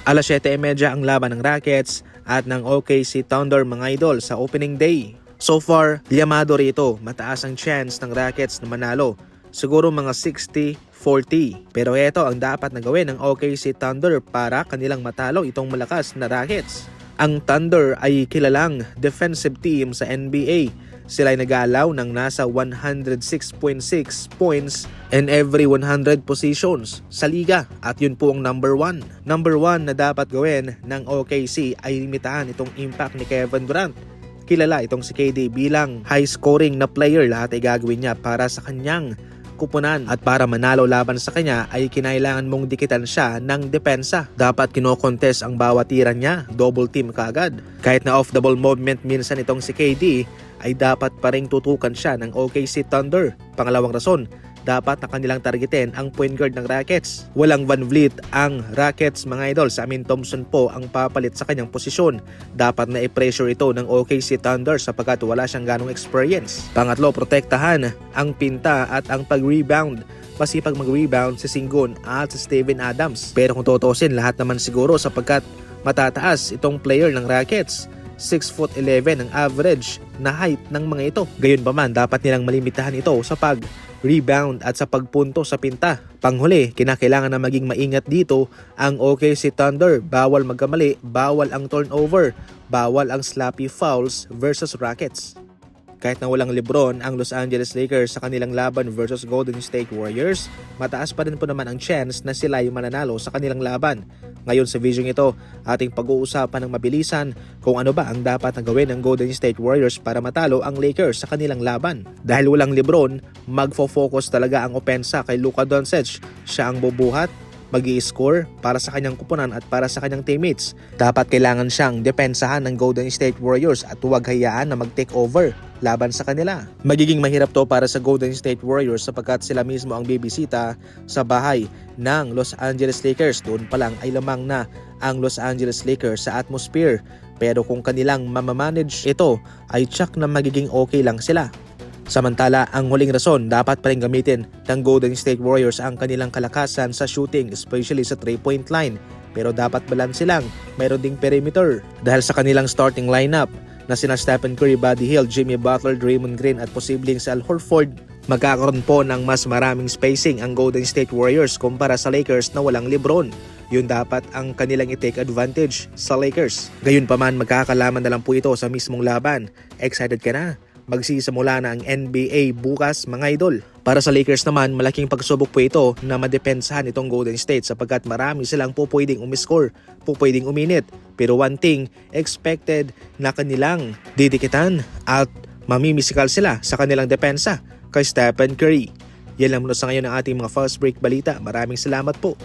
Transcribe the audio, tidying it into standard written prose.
Alas 7:30 ang laban ng Rockets at ng OKC Thunder mga idol sa opening day. So far, liyamado rito, mataas ang chance ng Rockets na manalo. Siguro mga 60-40. Pero ito ang dapat na gawin ng OKC Thunder para kanilang matalo itong malakas na Rockets. Ang Thunder ay kilalang defensive team sa NBA. Sila ay nag-aalaw ng nasa 106.6 points in every 100 positions sa liga. At yun po ang number 1. Number 1 na dapat gawin ng OKC ay limitahan itong impact ni Kevin Durant. Kilala itong si KD bilang high-scoring na player. Lahat ay gagawin niya para sa kanyang kupunan at para manalo laban sa kanya ay kinailangan mong dikitan siya ng depensa. Dapat kino-contest ang bawat tira niya, double team kaagad. Kahit na off the ball movement minsan itong si KD ay dapat pa ring tutukan siya ng OKC Thunder. Pangalawang rason, dapat na kanilang targetin ang point guard ng Rockets. Walang Van Vliet ang Rockets mga idol. Sa Amin Thompson po ang papalit sa kanyang posisyon. Dapat na i-pressure ito ng OKC Thunder sapagkat wala siyang ganong experience. Pangatlo, protektahan ang pinta at ang pag-rebound. Masipag mag-rebound si Sengun at si Steven Adams. Pero kung tutusin, lahat naman siguro sapagkat matataas itong player ng Rockets. 6'11" ang average na height ng mga ito. Gayunpaman, dapat nilang malimitahan ito sa pag-rebound at sa pagpunto sa pinta. Panghuli, kinakailangan na maging maingat dito ang OKC Thunder. Bawal magkamali, bawal ang turnover, bawal ang sloppy fouls versus Rockets. Kahit na walang LeBron ang Los Angeles Lakers sa kanilang laban versus Golden State Warriors, mataas pa rin po naman ang chance na sila ay mananalo sa kanilang laban. Ngayon sa video ito, ating pag-uusapan ng mabilisan kung ano ba ang dapat na gawin ng Golden State Warriors para matalo ang Lakers sa kanilang laban. Dahil walang LeBron, magfo-focus talaga ang opensa kay Luka Doncic. Siya ang bubuhat, mag-i-score para sa kanyang kupunan at para sa kanyang teammates. Dapat kailangan siyang depensahan ng Golden State Warriors at huwag hayaan na mag-take over laban sa kanila. Magiging mahirap to para sa Golden State Warriors sapagkat sila mismo ang bibisita sa bahay ng Los Angeles Lakers. Doon pa lang ay lamang na ang Los Angeles Lakers sa atmosphere. Pero kung kanilang mamamanage ito ay tsak na magiging okay lang sila. Samantala, ang huling rason, dapat pa rin gamitin ng Golden State Warriors ang kanilang kalakasan sa shooting, especially sa 3-point line. Pero dapat balance silang mayroon ding perimeter. Dahil sa kanilang starting lineup na sina Stephen Curry, Buddy Hield, Jimmy Butler, Draymond Green at posibleng si Al Horford, magkakaroon po ng mas maraming spacing ang Golden State Warriors kumpara sa Lakers na walang LeBron. Yun dapat ang kanilang i-take advantage sa Lakers. Gayunpaman, magkakalaman na lang po ito sa mismong laban. Excited ka na? Magsisimula na ang NBA bukas mga idol. Para sa Lakers naman, malaking pagsubok po ito na madepensahan itong Golden State sapagkat marami silang po pwedeng umiscore, po pwedeng uminit. Pero one thing, expected na kanilang didikitan at mamimisikal sila sa kanilang depensa kay Stephen Curry. Yan lang muna sa ngayon ang ating mga fast break balita. Maraming salamat po.